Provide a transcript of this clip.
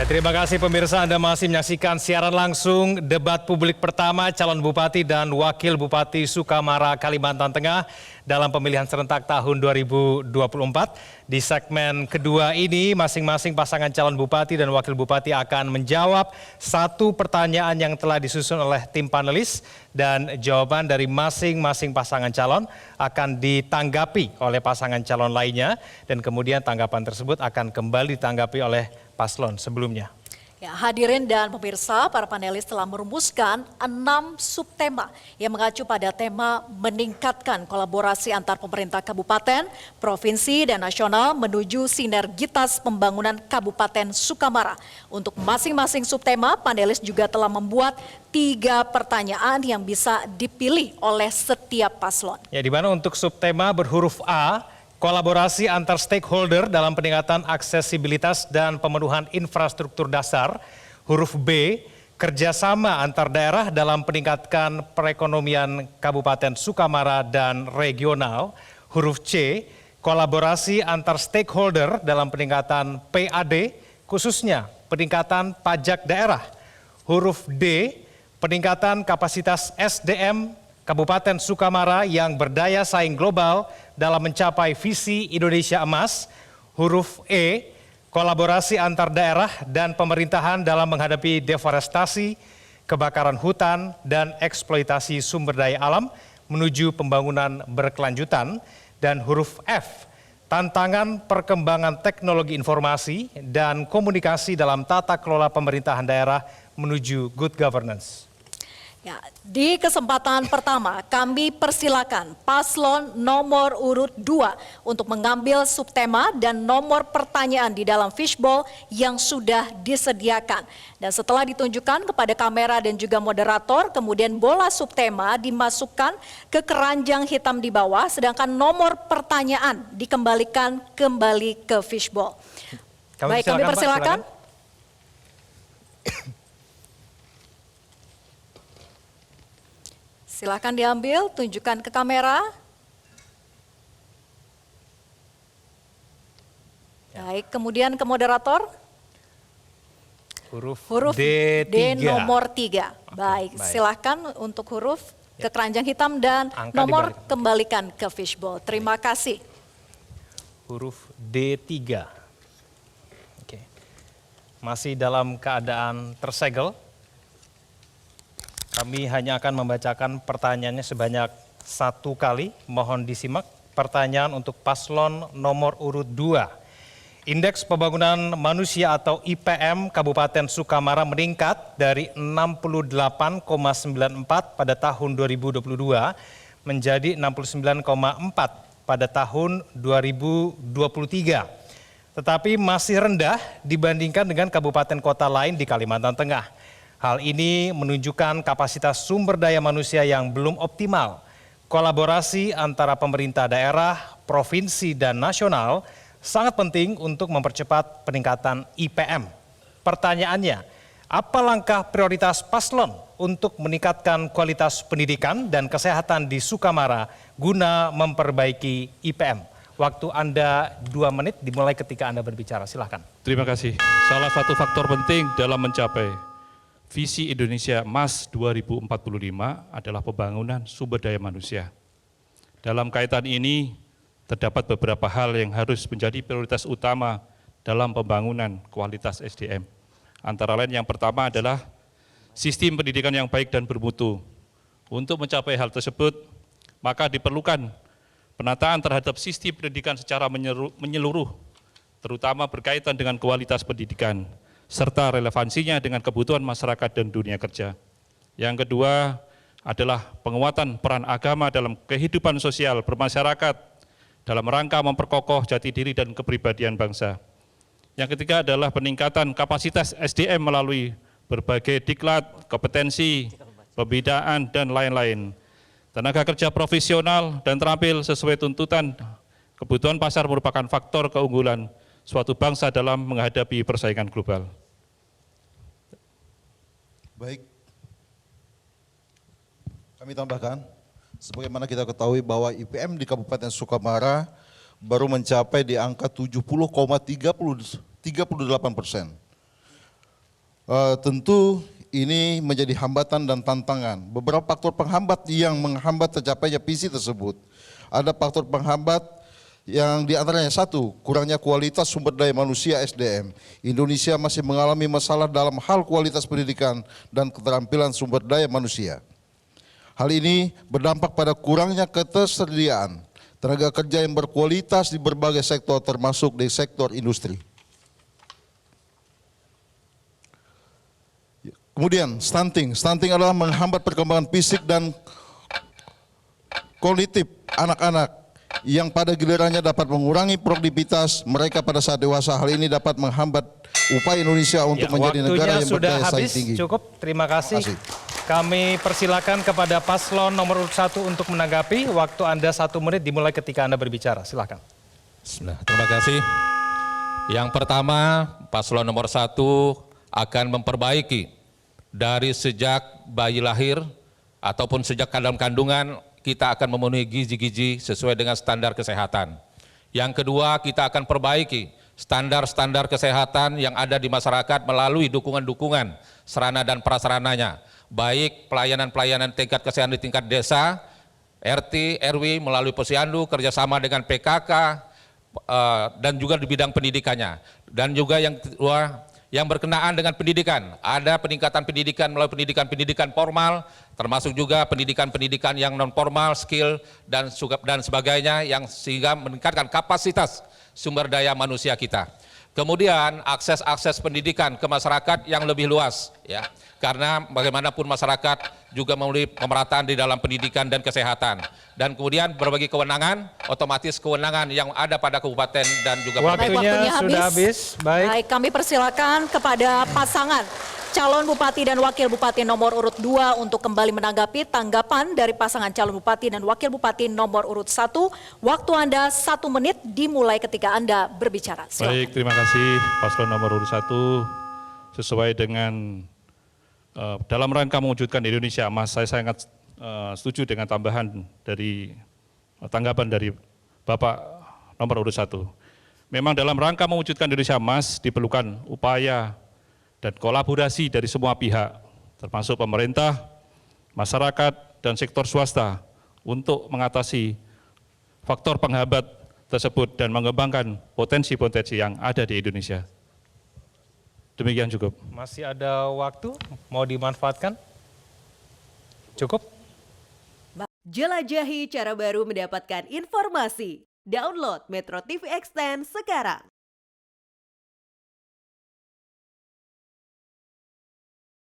Terima kasih pemirsa, Anda masih menyaksikan siaran langsung debat publik pertama calon bupati dan wakil bupati Sukamara, Kalimantan Tengah dalam pemilihan serentak tahun 2024. Di segmen kedua ini, masing-masing pasangan calon bupati dan wakil bupati akan menjawab satu pertanyaan yang telah disusun oleh tim panelis dan jawaban dari masing-masing pasangan calon akan ditanggapi oleh pasangan calon lainnya dan kemudian tanggapan tersebut akan kembali ditanggapi oleh paslon sebelumnya. Ya, hadirin dan pemirsa, para panelis telah merumuskan 6 subtema yang mengacu pada tema meningkatkan kolaborasi antar pemerintah kabupaten, provinsi, dan nasional menuju sinergitas pembangunan Kabupaten Sukamara. Untuk masing-masing subtema, panelis juga telah membuat 3 pertanyaan yang bisa dipilih oleh setiap paslon. Ya, di mana untuk subtema berhuruf A, kolaborasi antar stakeholder dalam peningkatan aksesibilitas dan pemenuhan infrastruktur dasar. Huruf B, kerjasama antar daerah dalam peningkatkan perekonomian Kabupaten Sukamara dan regional. Huruf C, kolaborasi antar stakeholder dalam peningkatan PAD, khususnya peningkatan pajak daerah. Huruf D, peningkatan kapasitas SDM Kabupaten Sukamara yang berdaya saing global dalam mencapai visi Indonesia Emas. Huruf E, kolaborasi antar daerah dan pemerintahan dalam menghadapi deforestasi, kebakaran hutan, dan eksploitasi sumber daya alam menuju pembangunan berkelanjutan. Dan huruf F, tantangan perkembangan teknologi informasi dan komunikasi dalam tata kelola pemerintahan daerah menuju good governance. Ya, di kesempatan pertama kami persilakan paslon nomor urut 2 untuk mengambil subtema dan nomor pertanyaan di dalam fishbowl yang sudah disediakan. Dan setelah ditunjukkan kepada kamera dan juga moderator, kemudian bola subtema dimasukkan ke keranjang hitam di bawah, sedangkan nomor pertanyaan dikembalikan kembali ke fishbowl. Baik, kami persilakan. Silakan diambil, tunjukkan ke kamera. Baik, kemudian ke moderator. Huruf D nomor 3. Oke, baik, silakan untuk huruf ke keranjang hitam dan angka nomor dibalik. kembalikan ke fishbowl. Terima kasih. Huruf D3. Oke. Masih dalam keadaan tersegel. Kami hanya akan membacakan pertanyaannya sebanyak 1 kali. Mohon disimak. Pertanyaan untuk paslon nomor urut 2. Indeks pembangunan manusia atau IPM Kabupaten Sukamara meningkat dari 68,94 pada tahun 2022 menjadi 69,4 pada tahun 2023. Tetapi masih rendah dibandingkan dengan kabupaten kota lain di Kalimantan Tengah. Hal ini menunjukkan kapasitas sumber daya manusia yang belum optimal. Kolaborasi antara pemerintah daerah, provinsi, dan nasional sangat penting untuk mempercepat peningkatan IPM. Pertanyaannya, apa langkah prioritas paslon untuk meningkatkan kualitas pendidikan dan kesehatan di Sukamara guna memperbaiki IPM? Waktu Anda 2 menit dimulai ketika Anda berbicara, silakan. Terima kasih. Salah satu faktor penting dalam mencapai Visi Indonesia Emas 2045 adalah pembangunan sumber daya manusia. Dalam kaitan ini, terdapat beberapa hal yang harus menjadi prioritas utama dalam pembangunan kualitas SDM. Antara lain yang pertama adalah sistem pendidikan yang baik dan bermutu. Untuk mencapai hal tersebut, maka diperlukan penataan terhadap sistem pendidikan secara menyeluruh, terutama berkaitan dengan kualitas pendidikan, serta relevansinya dengan kebutuhan masyarakat dan dunia kerja. Yang kedua adalah penguatan peran agama dalam kehidupan sosial bermasyarakat dalam rangka memperkokoh jati diri dan kepribadian bangsa. Yang ketiga adalah peningkatan kapasitas SDM melalui berbagai diklat, kompetensi, pembinaan, dan lain-lain. Tenaga kerja profesional dan terampil sesuai tuntutan kebutuhan pasar merupakan faktor keunggulan suatu bangsa dalam menghadapi persaingan global. Baik, kami tambahkan, sebagaimana kita ketahui bahwa IPM di Kabupaten Sukamara baru mencapai di angka 70,38%. Tentu ini menjadi hambatan dan tantangan. Beberapa faktor penghambat yang menghambat tercapainya visi tersebut. Ada faktor penghambat yang diantaranya satu, kurangnya kualitas sumber daya manusia SDM. Indonesia masih mengalami masalah dalam hal kualitas pendidikan dan keterampilan sumber daya manusia. Hal ini berdampak pada kurangnya ketersediaan tenaga kerja yang berkualitas di berbagai sektor termasuk di sektor industri. Kemudian stunting adalah menghambat perkembangan fisik dan kognitif anak-anak yang pada gilirannya dapat mengurangi produktivitas mereka pada saat dewasa. Hal ini dapat menghambat upaya Indonesia untuk menjadi negara yang berdaya saing tinggi. Cukup, terima kasih. Kami persilakan kepada paslon nomor urut 1 untuk menanggapi. Waktu Anda 1 menit dimulai ketika Anda berbicara. Silakan. Bismillah, terima kasih. Yang pertama, paslon nomor 1 akan memperbaiki dari sejak bayi lahir ataupun sejak dalam kandungan kita akan memenuhi gizi-gizi sesuai dengan standar kesehatan. Yang kedua, kita akan perbaiki standar-standar kesehatan yang ada di masyarakat melalui dukungan-dukungan sarana dan prasarananya, baik pelayanan-pelayanan tingkat kesehatan di tingkat desa, RT, RW melalui posyandu, kerjasama dengan PKK, dan juga di bidang pendidikannya. Dan juga yang kedua, yang berkenaan dengan pendidikan, ada peningkatan pendidikan melalui pendidikan formal, termasuk juga pendidikan yang non formal, skill dan sebagainya yang sehingga meningkatkan kapasitas sumber daya manusia kita. Kemudian akses pendidikan ke masyarakat yang lebih luas, ya, karena bagaimanapun masyarakat juga melalui pemerataan di dalam pendidikan dan kesehatan. Dan kemudian berbagai kewenangan, otomatis kewenangan yang ada pada kabupaten dan juga Waktunya sudah habis. Baik, kami persilakan kepada pasangan calon bupati dan wakil bupati nomor urut 2 untuk kembali menanggapi tanggapan dari pasangan calon bupati dan wakil bupati nomor urut 1. Waktu Anda 1 menit dimulai ketika Anda berbicara. Silakan. Baik, terima kasih paslon nomor urut 1. Sesuai dengan dalam rangka mewujudkan Indonesia Emas, saya sangat setuju dengan tambahan dari tanggapan dari Bapak nomor urut 1. Memang dalam rangka mewujudkan Indonesia Emas diperlukan upaya dan kolaborasi dari semua pihak, termasuk pemerintah, masyarakat, dan sektor swasta untuk mengatasi faktor penghambat tersebut dan mengembangkan potensi-potensi yang ada di Indonesia. Demikian cukup. Masih ada waktu, mau dimanfaatkan? Cukup? Jelajahi cara baru mendapatkan informasi. Download Metro TV Extend sekarang.